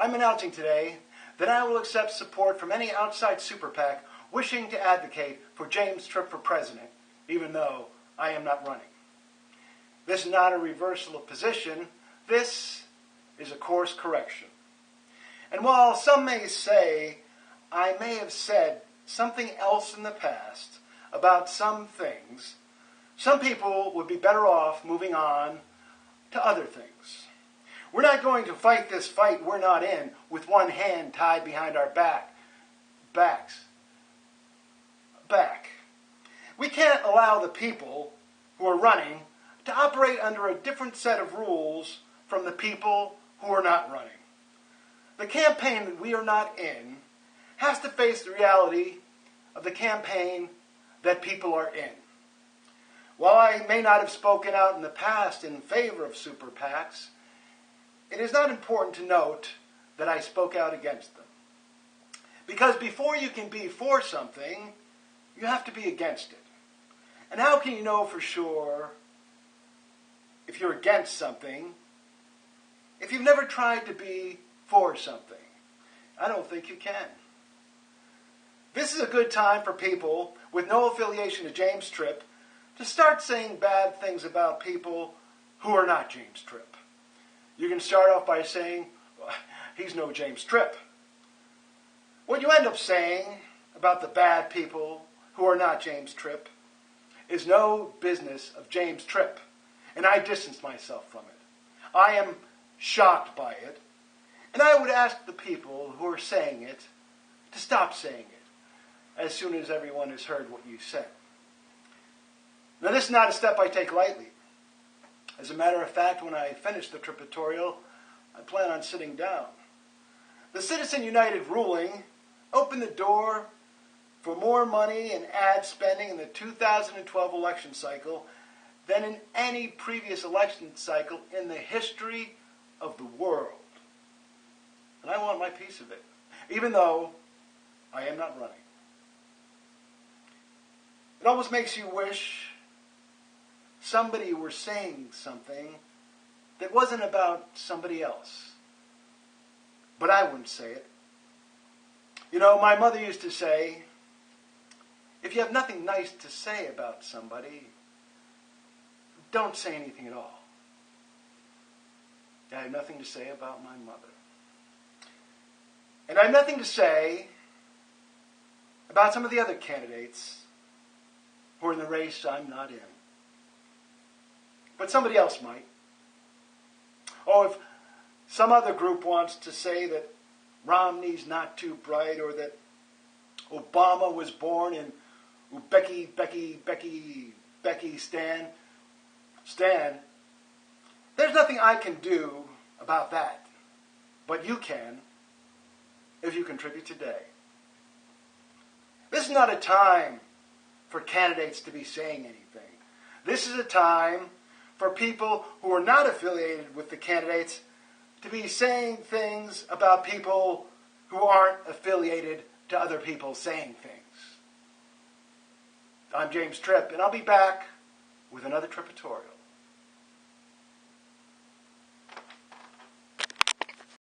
I'm announcing today that I will accept support from any outside super PAC wishing to advocate for James Tripp for president, even though I am not running. This is not a reversal of position. This is a course correction. And while some may say I may have said something else in the past about some things, some people would be better off moving on to other things. We're not going to fight this fight we're not in with one hand tied behind our back. We can't allow the people who are running to operate under a different set of rules from the people who are not running. The campaign that we are not in has to face the reality of the campaign that people are in. While I may not have spoken out in the past in favor of super PACs, it is not important to note that I spoke out against them. Because before you can be for something, you have to be against it. And how can you know for sure if you're against something if you've never tried to be for something? I don't think you can. This is a good time for people with no affiliation to James Tripp to start saying bad things about people who are not James Tripp. You can start off by saying, well, he's no James Tripp. What you end up saying about the bad people who are not James Tripp is no business of James Tripp, and I distance myself from it. I am shocked by it, and I would ask the people who are saying it to stop saying it as soon as everyone has heard what you said. Now, this is not a step I take lightly. As a matter of fact, when I finish the Trippitorial, I plan on sitting down. The Citizen United ruling opened the door for more money and ad spending in the 2012 election cycle than in any previous election cycle in the history of the world. And I want my piece of it, even though I am not running. It almost makes you wish somebody were saying something that wasn't about somebody else. But I wouldn't say it. You know, my mother used to say, if you have nothing nice to say about somebody, don't say anything at all. I have nothing to say about my mother. And I have nothing to say about some of the other candidates who are in the race I'm not in. But somebody else might. Oh, if some other group wants to say that Romney's not too bright, or that Obama was born in Uzbekistan, there's nothing I can do about that. But you can, if you contribute today. This is not a time for candidates to be saying anything. This is a time for people who are not affiliated with the candidates to be saying things about people who aren't affiliated to other people saying things. I'm James Tripp, and I'll be back with another Trippitorial.